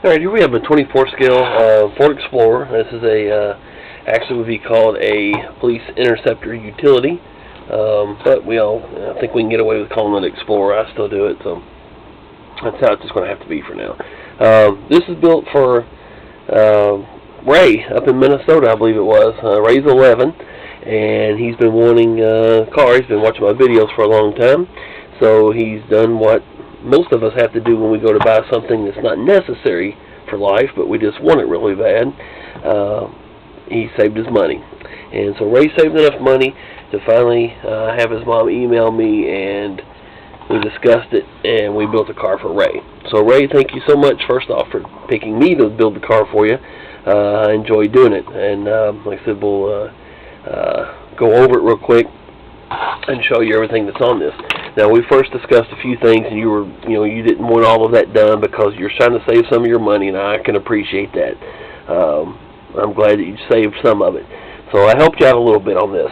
Alright, here we have a 24 scale Ford Explorer. This is a actually would be called a Ford Interceptor Utility, but I think we can get away with calling it Explorer. I still do it, so that's how it's just going to have to be for now. This is built for Ray up in Minnesota, I believe it was. Ray's 11, and he's been wanting a car. He's been watching my videos for a long time, so he's done what most of us have to do when we go to buy something that's not necessary for life, but we just want it really bad. He saved his money, and so Ray saved enough money to finally have his mom email me, and we discussed it, and we built a car for Ray. So Ray, thank you so much, first off, for picking me to build the car for you. I enjoy doing it, and like I said, we'll go over it real quick and show you everything that's on this. Now, we first discussed a few things, and you didn't want all of that done because you're trying to save some of your money, and I can appreciate that. I'm glad that you saved some of it. So I helped you out a little bit on this.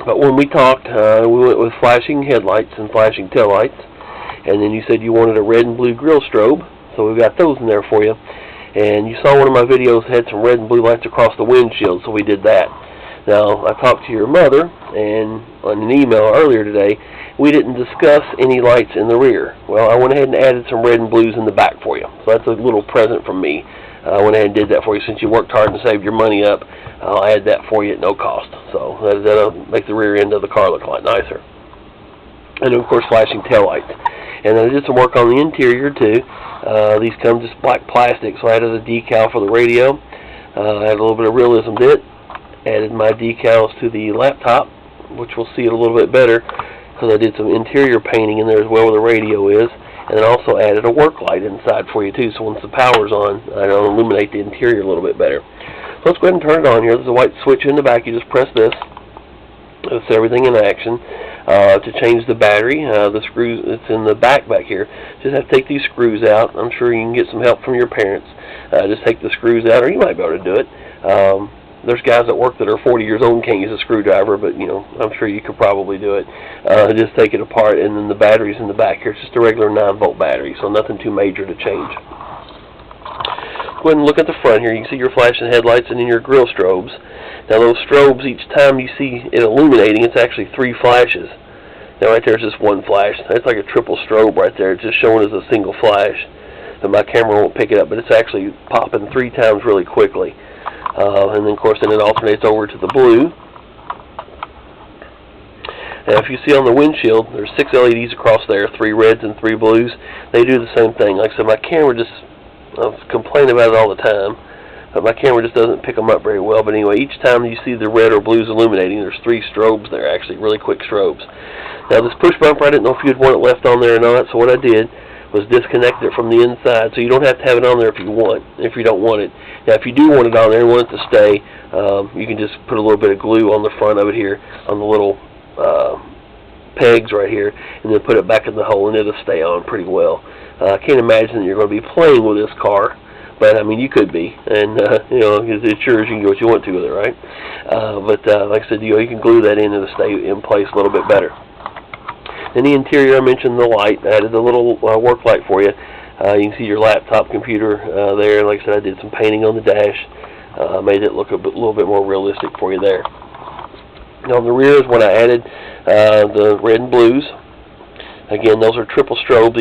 But when we talked, we went with flashing headlights and flashing taillights, and then you said you wanted a red and blue grille strobe, so we've got those in there for you. And you saw one of my videos had some red and blue lights across the windshield, so we did that. Now, I talked to your mother, and on an email earlier today, we didn't discuss any lights in the rear. Well, I went ahead and added some red and blues in the back for you. So that's a little present from me. I went ahead and did that for you. Since you worked hard and saved your money up, I'll add that for you at no cost. So that'll make the rear end of the car look a lot nicer. And of course, flashing taillights. And then I did some work on the interior too. These come just black plastic, so I added a decal for the radio. I added a little bit of realism to it. Added my decals to the laptop, which we'll see it a little bit better because I did some interior painting in there as well where the radio is. And then also added a work light inside for you too, so once the power's on, it'll illuminate the interior a little bit better. So let's go ahead and turn it on here. There's a white switch in the back. You just press this. It's everything in action. To change the battery, the screws that's in the back here, just have to take these screws out. I'm sure you can get some help from your parents. Just take the screws out, or you might be able to do it. There's guys at work that are 40 years old and can't use a screwdriver, but I'm sure you could probably do it. Just take it apart, and then the battery's in the back here. It's just a regular 9-volt battery, so nothing too major to change. Go ahead and look at the front here. You can see your flashing headlights and then your grille strobes. Now those strobes, each time you see it illuminating, it's actually 3 flashes. Now right there is just 1 flash. That's like a triple strobe right there. It's just showing as a single flash. And my camera won't pick it up, but it's actually popping 3 times really quickly. And then of course then it alternates over to the blue. Now if you see on the windshield, there's 6 LEDs across there, 3 reds and 3 blues. They do the same thing. Like I said, my camera just, I complain about it all the time, but my camera just doesn't pick them up very well. But anyway, each time you see the red or blues illuminating, there's 3 strobes there, actually, really quick strobes. Now this push bumper, I didn't know if you'd want it left on there or not, so what I did was disconnect it from the inside, so you don't have to have it on there if you don't want it. Now if you do want it on there and want it to stay, you can just put a little bit of glue on the front of it here, on the little pegs right here, and then put it back in the hole, and it'll stay on pretty well. I can't imagine that you're going to be playing with this car, but I mean you could be, and it's yours. You can do what you want to with it, right? But like I said, you can glue that in and it'll stay in place a little bit better. In the interior, I mentioned the light. I added the little work light for you. You can see your laptop computer there. Like I said, I did some painting on the dash. Made it look a little bit more realistic for you there. Now, on the rear is when I added the red and blues. Again, those are triple strobes.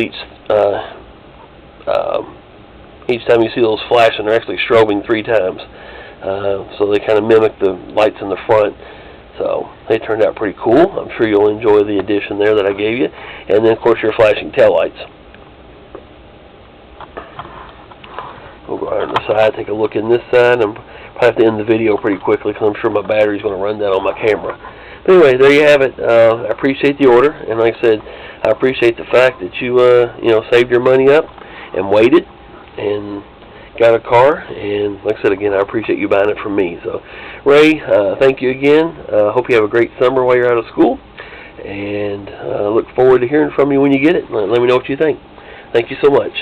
Each time you see those flashing, they're actually strobing 3 times. So they kind of mimic the lights in the front. So they turned out pretty cool. I'm sure you'll enjoy the addition there that I gave you. And then, of course, your flashing taillights. We'll go around the side, take a look in this side. I'm probably have to end the video pretty quickly because I'm sure my battery's going to run down on my camera. But anyway, there you have it. I appreciate the order, and like I said, I appreciate the fact that you saved your money up and waited and got a car. And like I said again, I appreciate you buying it from me. So Ray, thank you again. Hope you have a great summer while you're out of school, and look forward to hearing from you when you get it. Let me know what you think. Thank you so much.